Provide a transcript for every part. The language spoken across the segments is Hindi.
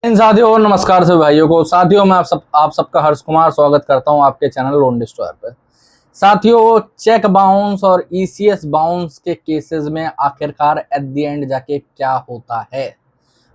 इन साथियों नमस्कार सभी भाइयों को। साथियों मैं आप सबका हर्ष कुमार स्वागत करता हूं आपके चैनल लोन डिस्ट्रॉयर पे। साथियों, चेक बाउंस और ईसीएस बाउंस के केसेस में आखिरकार एट द एंड जाके क्या होता है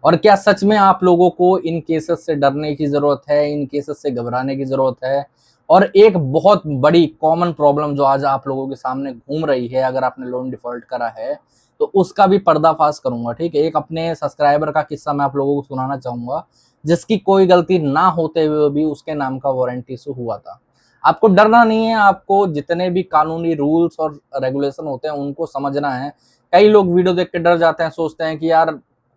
और क्या सच में आप लोगों को इन केसेस से डरने की जरूरत है, इन केसेस से घबराने की जरूरत है। और एक बहुत बड़ी कॉमन प्रॉब्लम जो आज आप लोगों के सामने घूम रही है, अगर आपने लोन डिफॉल्ट करा है तो उसका भी पर्दाफाश करूंगा। ठीक है, एक अपने सब्सक्राइबर का किस्सा मैं आप लोगों को सुनाना चाहूंगा, जिसकी कोई गलती ना होते हुए भी उसके नाम का वारंटी इशू हुआ था। आपको डरना नहीं है, आपको जितने भी कानूनी रूल्स और रेगुलेशन होते हैं उनको समझना है। कई लोग वीडियो देख के डर जाते हैं, सोचते हैं कि यार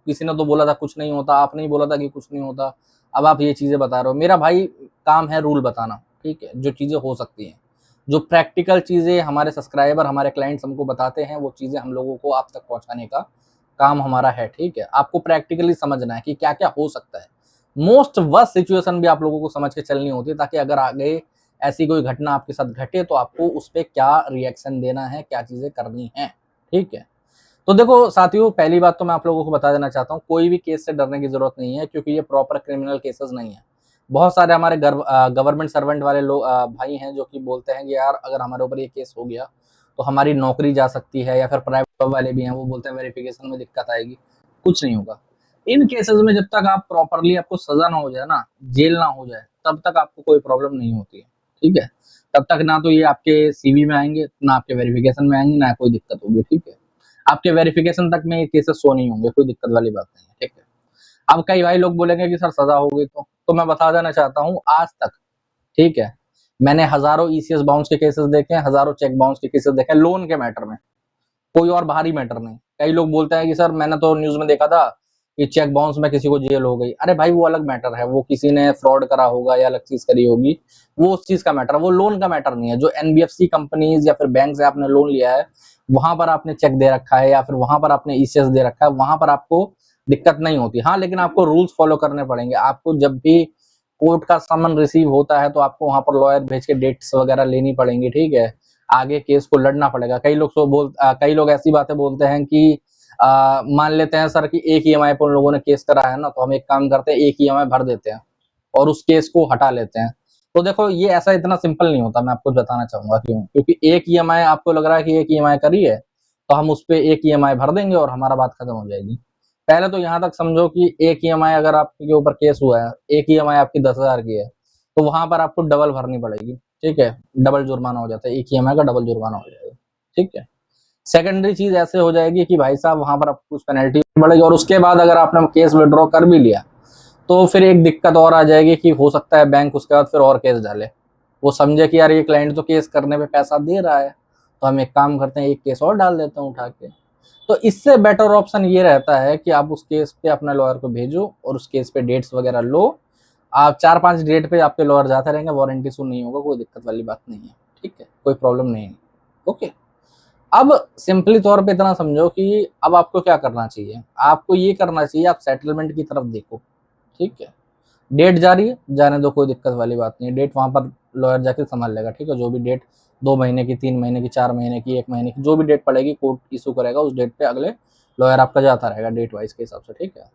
किसी ने तो बोला था कुछ नहीं होता, आपने ही बोला था कि कुछ नहीं होता, अब आप ये चीजें बता रहे हो। मेरा भाई काम है रूल बताना, ठीक है, जो चीजें हो सकती हैं, जो प्रैक्टिकल चीजें हमारे सब्सक्राइबर हमारे क्लाइंट्स हमको बताते हैं, वो चीजें हम लोगों को आप तक पहुंचाने का काम हमारा है। ठीक है, आपको प्रैक्टिकली समझना है कि क्या क्या हो सकता है। मोस्ट वर्स्ट सिचुएशन भी आप लोगों को समझ के चलनी होती है, ताकि अगर आगे ऐसी कोई घटना आपके साथ घटे तो आपको उस पर क्या रिएक्शन देना है, क्या चीजें करनी है। ठीक है, तो देखो साथियों, पहली बात तो मैं आप लोगों को बता देना चाहता हूँ, कोई भी केस से डरने की जरूरत नहीं है, क्योंकि ये प्रॉपर क्रिमिनल केसेस नहीं है। बहुत सारे हमारे गवर्नमेंट सर्वेंट वाले लोग भाई हैं जो कि बोलते हैं कि यार अगर हमारे ऊपर ये केस हो गया तो हमारी नौकरी जा सकती है, या फिर प्राइवेट जॉब वाले भी हैं वो बोलते हैं वेरिफिकेशन में दिक्कत आएगी। कुछ नहीं होगा इन केसेस में, जब तक आप प्रॉपरली, आपको सजा ना हो जाए ना, जेल ना हो जाए, तब तक आपको कोई प्रॉब्लम नहीं होती है। ठीक है, तब तक ना तो ये आपके सीवी में आएंगे, ना आपके वेरिफिकेशन में आएंगे, ना कोई दिक्कत होगी। ठीक है, आपके वेरिफिकेशन तक में ये केसेस शो नहीं होंगे, कोई दिक्कत वाली बात नहीं है। ठीक है, अब कई भाई लोग बोलेंगे कि सर सजा हो गई तो मैं बता देना चाहता हूँ आज तक, ठीक है, मैंने हजारों ईसीएस बाउंस के केसेस देखे हैं, हजारों चेक बाउंस के केसेस देखे हैं लोन के मैटर में, कोई और बाहरी मैटर नहीं। कई लोग बोलते हैं कि सर मैंने तो न्यूज में देखा था कि चेक बाउंस में किसी को जेल हो गई। अरे भाई वो अलग मैटर है, वो किसी ने फ्रॉड करा होगा या अलग चीज करी होगी, वो उस चीज का मैटर है, वो लोन का मैटर नहीं है। जो एनबीएफसी कंपनीज या फिर बैंक से आपने लोन लिया है, वहां पर आपने चेक दे रखा है या फिर वहां पर आपने ईसीएस दे रखा है, वहां पर आपको दिक्कत नहीं होती। हाँ, लेकिन आपको रूल्स फॉलो करने पड़ेंगे। आपको जब भी कोर्ट का समन रिसीव होता है तो आपको वहां पर लॉयर भेज के डेट्स वगैरह लेनी पड़ेंगी। ठीक है, आगे केस को लड़ना पड़ेगा। कई लोग ऐसी बातें बोलते हैं कि मान लेते हैं सर कि एक ईएमआई पर उन लोगों ने केस करा है ना, तो हम एक काम करते हैं, एक ईएमआई भर देते हैं और उस केस को हटा लेते हैं। तो देखो ये ऐसा इतना सिंपल नहीं होता, मैं आपको बताना चाहूंगा क्यों। क्योंकि एक ईएमआई आपको लग रहा है कि एक ईएमआई करी है, तो हम उस पर एक ईएमआई भर देंगे और हमारा बात खत्म हो जाएगी। पहले तो यहाँ तक समझो कि एक ईएमआई अगर आपके ऊपर केस हुआ है, एक ईएमआई आपकी 10,000 की है, तो वहां पर आपको डबल भरनी पड़ेगी। ठीक है, डबल जुर्माना हो जाता है, एक ईएमआई का डबल जुर्माना हो जाएगा। ठीक है, सेकेंडरी चीज ऐसे हो जाएगी कि भाई साहब वहां पर आपको कुछ पेनल्टी बढ़ेगी, और उसके बाद अगर आपने केस विड्रॉ कर भी लिया तो फिर एक दिक्कत और आ जाएगी कि हो सकता है बैंक उसके बाद फिर और केस डाले। वो समझे कि यार ये क्लाइंट तो केस करने पे पैसा दे रहा है, तो हम एक काम करते हैं, एक केस और डाल देते हैं उठा के। तो इससे बेटर ऑप्शन ये रहता है कि आप उस केस पे अपना लॉयर को भेजो और उस केस पे डेट्स वगैरह लो। आप 4-5 डेट पे आपके लॉयर जाते रहेंगे, वारंटी इशू नहीं होगा, कोई दिक्कत वाली बात नहीं है। ठीक है, कोई प्रॉब्लम नहीं है। ओके, अब सिंपली तौर पे इतना समझो कि अब आपको क्या करना चाहिए। आपको ये करना चाहिए, आप सेटलमेंट की तरफ देखो। ठीक है, डेट जारी है, जाने दो, कोई दिक्कत वाली बात नहीं है। डेट वहां पर लॉयर जाके संभाल लेगा। ठीक है, जो भी डेट 2 महीने की, 3 महीने की, 4 महीने की, 1 महीने की, जो भी डेट पड़ेगी कोर्ट इशू करेगा, उस डेट पे अगले लॉयर आपका जाता रहेगा डेट वाइज के हिसाब से। ठीक है,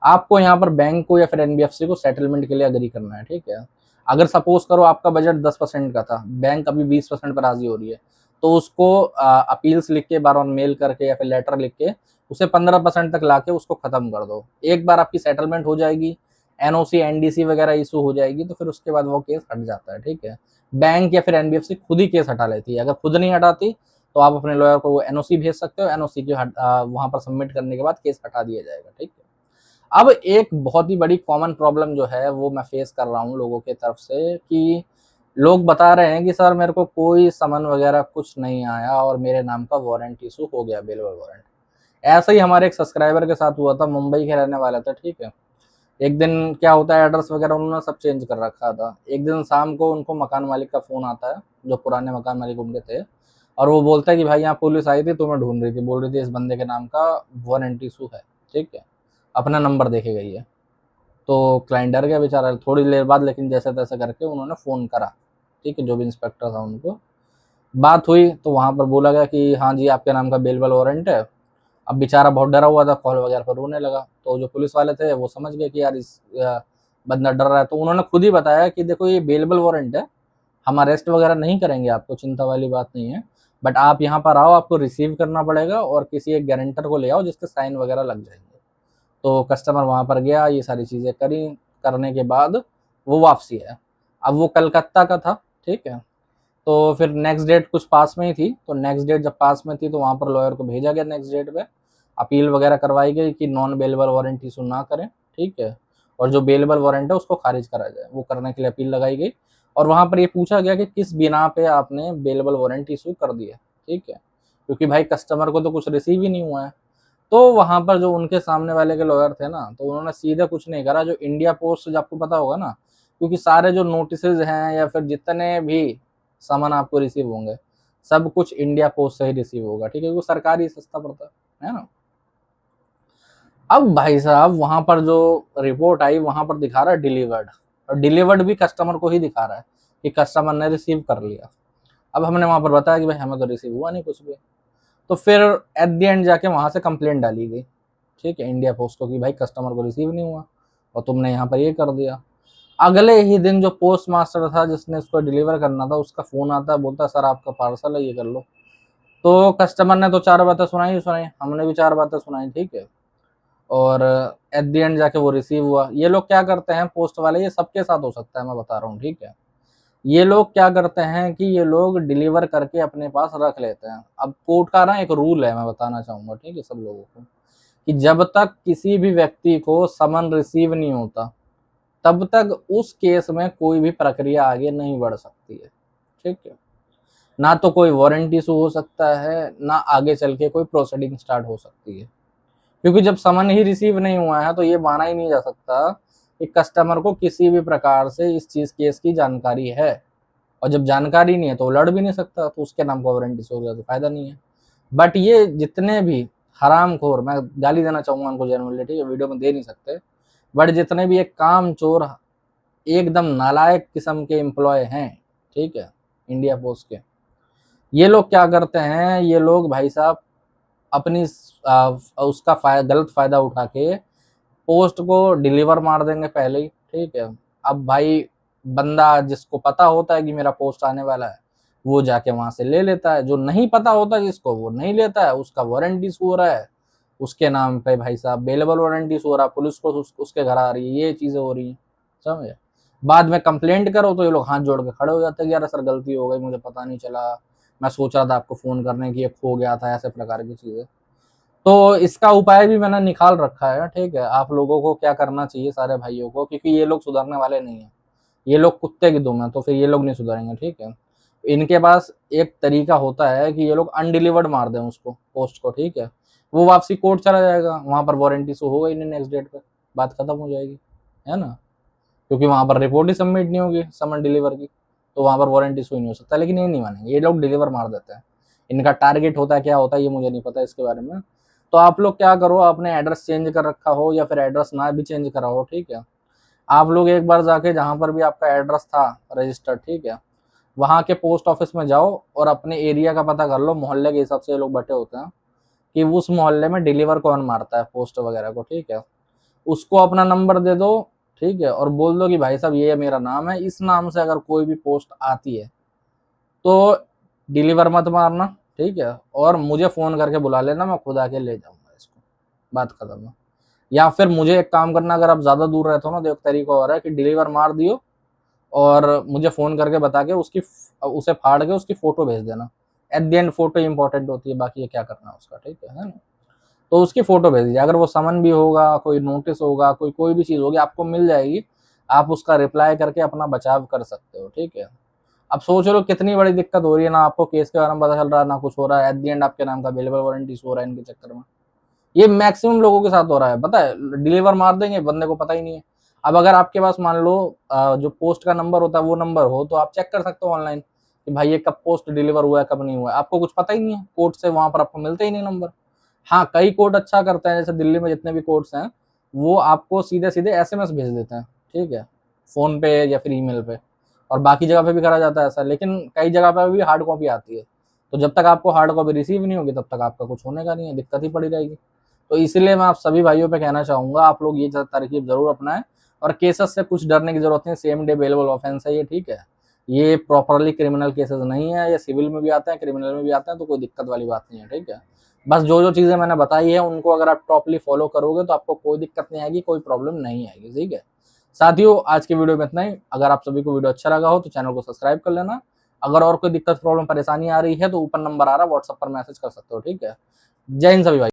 आपको यहाँ पर बैंक को या फिर एनबीएफसी को सेटलमेंट के लिए अग्री करना है। ठीक है, अगर सपोज करो आपका बजट 10% का था, बैंक अभी 20% पर राजी हो रही है, तो उसको अपील्स लिख के, बार मेल करके या फिर लेटर लिख के उसे 15% तक लाके उसको खत्म कर दो। एक बार आपकी सेटलमेंट हो जाएगी, एनओसी एनडीसी वगैरह इशू हो जाएगी, तो फिर उसके बाद वो केस हट जाता है। ठीक है, बैंक या फिर एनबीएफसी खुद ही केस हटा लेती है। अगर खुद नहीं हटाती तो आप अपने लॉयर को एनओसी भेज सकते हो, एनओसी के वहां पर सबमिट करने के बाद केस हटा दिया जाएगा। ठीक है, अब एक बहुत ही बड़ी कॉमन प्रॉब्लम जो है वो मैं फेस कर रहा हूँ लोगों की तरफ से, कि लोग बता रहे हैं कि सर मेरे को कोई समन वगैरह कुछ नहीं आया और मेरे नाम का वारंट इशू हो गया, बेलवर वारंट। ऐसा ही हमारे एक सब्सक्राइबर के साथ हुआ था, मुंबई के रहने वाला था। ठीक है, एक दिन क्या होता है, एड्रेस वगैरह उन्होंने सब चेंज कर रखा था। एक दिन शाम को उनको मकान मालिक का फोन आता है, जो पुराने मकान मालिक उनके थे, और वो बोलता है कि भाई यहाँ पुलिस आई थी, तुम्हें ढूंढ रही थी, बोल रही थी इस बंदे के नाम का वारंट इशू है। ठीक है, अपना नंबर देके गई है। तो क्लाइंट डर गया बेचारा थोड़ी देर बाद, लेकिन जैसे तैसे करके उन्होंने फ़ोन करा। ठीक है, जो भी इंस्पेक्टर था उनको बात हुई, तो वहाँ पर बोला गया कि हाँ जी आपके नाम का बेल वारंट है, अब बेचारा बहुत डरा हुआ था, कॉल वगैरह पर रोने लगा। तो जो पुलिस वाले थे वो समझ गए कि यार इस बंदा डर रहा है, तो उन्होंने खुद ही बताया कि देखो ये बेलेबल वारंट है, हम अरेस्ट वगैरह नहीं करेंगे आपको, चिंता वाली बात नहीं है, बट आप यहाँ पर आओ, आपको रिसीव करना पड़ेगा और किसी एक गारंटर को ले आओ जिसके साइन वगैरह लग जाएंगे। तो कस्टमर वहाँ पर गया, ये सारी चीज़ें करी, करने के बाद वो वापसी आया। अब वो कलकत्ता का था, ठीक है। तो फिर नेक्स्ट डेट कुछ पास में ही थी, तो नेक्स्ट डेट जब पास में थी तो वहाँ पर लॉयर को भेजा गया नेक्स्ट डेट पे, अपील वगैरह करवाई गई कि नॉन बेलेबल वारंट इशू ना करें, ठीक है, और जो बेलेबल वारंट है उसको खारिज करा जाए। वो करने के लिए अपील लगाई गई और वहाँ पर ये पूछा गया कि किस बिना पे आपने बेलेबल वारंट इशू कर दिया, ठीक है, क्योंकि भाई कस्टमर को तो कुछ रिसीव ही नहीं हुआ है। तो वहाँ पर जो उनके सामने वाले के लॉयर थे ना, तो उन्होंने सीधे कुछ नहीं करा, जो इंडिया पोस्ट, जो आपको पता होगा ना, क्योंकि सारे जो नोटिसेज हैं या फिर जितने भी सामान आपको रिसीव होंगे सब कुछ इंडिया पोस्ट से ही रिसीव होगा, ठीक है, क्योंकि सरकारी सस्ता पड़ता है ना। अब भाई साहब वहां पर जो रिपोर्ट आई वहां पर दिखा रहा है डिलीवर्ड, और डिलीवर्ड भी कस्टमर को ही दिखा रहा है कि कस्टमर ने रिसीव कर लिया। अब हमने वहां पर बताया कि भाई हमें तो रिसीव हुआ नहीं कुछ भी। तो फिर एट द एंड जाके वहां से कंप्लेंट डाली गई, ठीक है, इंडिया पोस्ट को, कि भाई कस्टमर को रिसीव नहीं हुआ और तुमने यहाँ पर ये कर दिया। अगले ही दिन जो पोस्ट मास्टर था जिसने इसको डिलीवर करना था, उसका फोन आता है, बोलता है सर आपका पार्सल है, ये कर लो। तो कस्टमर ने तो चार बातें सुनाई ही सुनाई, हमने भी चार बातें सुनाई, ठीक है, और एट द एंड जाके वो रिसीव हुआ। ये लोग क्या करते हैं पोस्ट वाले, ये सबके साथ हो सकता है, मैं बता रहा हूँ, ठीक है, ये लोग क्या करते हैं कि ये लोग डिलीवर करके अपने पास रख लेते हैं। अब कोर्ट का ना एक रूल है, मैं बताना चाहूंगा, ठीक है, सब लोगों को, कि जब तक किसी भी व्यक्ति को समन रिसीव नहीं होता तब तक उस केस में कोई भी प्रक्रिया आगे नहीं बढ़ सकती है, ठीक है, ना तो कोई वारंट इशू हो सकता है, ना आगे चल के कोई प्रोसीडिंग स्टार्ट हो सकती है, क्योंकि जब समन ही रिसीव नहीं हुआ है तो ये माना ही नहीं जा सकता कि कस्टमर को किसी भी प्रकार से इस चीज केस की जानकारी है। और जब जानकारी नहीं है तो वो लड़ भी नहीं सकता, तो उसके नाम का वारंटी हो गया तो फायदा नहीं है। बट ये जितने भी हरामखोर, मैं गाली देना चाहूंगा उनको जेनुअनली, ठीक है, वीडियो में दे नहीं सकते, बट जितने भी एक काम चोर, एकदम नालायक किस्म के एम्प्लॉय हैं, ठीक है, इंडिया पोस्ट के, ये लोग क्या करते हैं, ये लोग भाई साहब अपनी उसका गलत फायदा उठा के पोस्ट को डिलीवर मार देंगे पहले ही, ठीक है। अब भाई बंदा जिसको पता होता है कि मेरा पोस्ट आने वाला है वो जाके वहां से ले लेता है, जो नहीं पता होता जिसको, वो नहीं लेता है, उसका वारंट इशू हो रहा है, उसके नाम पे भाई साहब बेलेबल वारंट इशू हो रहा है, पुलिस को उसके घर आ रही है, ये चीजें हो रही है, समझे। बाद में कंप्लेंट करो तो ये लोग हाथ जोड़ के खड़े हो जाते हैं कि यार सर गलती हो गई, मुझे पता नहीं चला, मैं सोच रहा था आपको फोन करने की, ये खो गया था, ऐसे प्रकार की चीजें। तो इसका उपाय भी मैंने निकाल रखा है, ठीक है, आप लोगों को क्या करना चाहिए सारे भाइयों को, क्योंकि ये लोग सुधरने वाले नहीं है, ये लोग कुत्ते की दुम है, तो फिर ये लोग नहीं सुधरेंगे, ठीक है। इनके पास एक तरीका होता है कि ये लोग अनडिलीवर्ड मार दें उसको, पोस्ट को, ठीक है, वो वापसी कोर्ट चला जाएगा, वहां पर वारंटी इशू होगा ही नहीं, नेक्स्ट डेट पे बात खत्म हो जाएगी, है ना, क्योंकि वहां पर रिपोर्ट ही सबमिट नहीं होगी समन डिलीवर की, तो वहां पर वारंटी इशू ही नहीं हो सकता। लेकिन ये नहीं मानेंगे, ये लोग डिलीवर मार देते हैं, इनका टारगेट होता है, क्या होता है ये मुझे नहीं पता इसके बारे में। तो आप लोग क्या करो, आपने एड्रेस चेंज कर रखा हो या फिर एड्रेस ना भी चेंज करा हो, ठीक है, आप लोग एक बार जाके जहां पर भी आपका एड्रेस था रजिस्टर्ड, ठीक है, वहां के पोस्ट ऑफिस में जाओ और अपने एरिया का पता कर लो, मोहल्ले के हिसाब से ये लोग बटे होते हैं कि उस मोहल्ले में डिलीवर कौन मारता है पोस्ट वगैरह को, ठीक है, उसको अपना नंबर दे दो, ठीक है, और बोल दो कि भाई साहब ये मेरा नाम है, इस नाम से अगर कोई भी पोस्ट आती है तो डिलीवर मत मारना, ठीक है, और मुझे फोन करके बुला लेना, मैं खुद आके ले जाऊंगा इसको, बात खत्म है। या फिर मुझे एक काम करना, अगर आप ज्यादा दूर रहते हो ना तो एक तरीका और है कि डिलीवर मार दियो और मुझे फोन करके बता के उसकी उसे फाड़ के उसकी फोटो भेज देना। At the end photo important होती है, बाकी ये क्या करना है उसका, ठीक है ना। तो उसकी फोटो भेज दीजिए, अगर वो समन भी होगा, कोई नोटिस होगा, कोई भी चीज होगी आपको मिल जाएगी, आप उसका रिप्लाई करके अपना बचाव कर सकते हो, ठीक है। अब सोच लो कितनी बड़ी दिक्कत हो रही है ना, आपको केस के बारे में पता चल रहा है ना कुछ हो रहा है, एट द एंड आपके नाम का अवेलेबल वारंटी हो रहा है इनके चक्कर में। ये मैक्सिमम लोगों के साथ हो रहा है, पता है, डिलीवर मार देंगे, बंदे को पता ही नहीं है। अब अगर आपके पास मान लो जो पोस्ट का नंबर होता है वो नंबर हो, तो आप चेक कर सकते हो ऑनलाइन कि भाई ये कब पोस्ट डिलीवर हुआ है कब नहीं हुआ है, आपको कुछ पता ही नहीं है, कोर्ट से वहां पर आपको मिलते ही नहीं नंबर। हाँ, कई कोर्ट अच्छा करते हैं, जैसे दिल्ली में जितने भी कोर्ट्स हैं वो आपको सीधे सीधे एसएमएस भेज देते हैं, ठीक है, फोन पे या फिर ईमेल पे, और बाकी जगह पे भी करा जाता है ऐसा, लेकिन कई जगह पे भी हार्ड कॉपी आती है, तो जब तक आपको हार्ड कॉपी रिसीव नहीं होगी तब तक आपका कुछ होने का नहीं है, दिक्कत ही पड़ी रहेगी। तो इसलिए मैं आप सभी भाइयों पे कहना चाहूंगा, आप लोग ये तरकीब जरूर अपनाएं और केसेस से कुछ डरने की जरूरत नहीं। सेम डे बेलेबल ऑफेंस है ये, ठीक है, ये प्रॉपरली क्रिमिनल केसेस नहीं है, ये सिविल में भी आते हैं, क्रिमिनल में भी आते हैं, तो कोई दिक्कत वाली बात नहीं है, ठीक है। बस जो जो चीजें मैंने बताई है उनको अगर आप प्रॉपरली फॉलो करोगे तो आपको कोई दिक्कत नहीं आएगी, कोई प्रॉब्लम नहीं आएगी, ठीक है। साथियों आज की वीडियो में इतना ही। अगर आप सभी को वीडियो अच्छा लगा हो तो चैनल को सब्सक्राइब कर लेना। अगर और कोई दिक्कत प्रॉब्लम परेशानी आ रही है तो ऊपर नंबर आ रहा है, व्हाट्सएप पर मैसेज कर सकते हो, ठीक है। जय हिंद सभी भाई।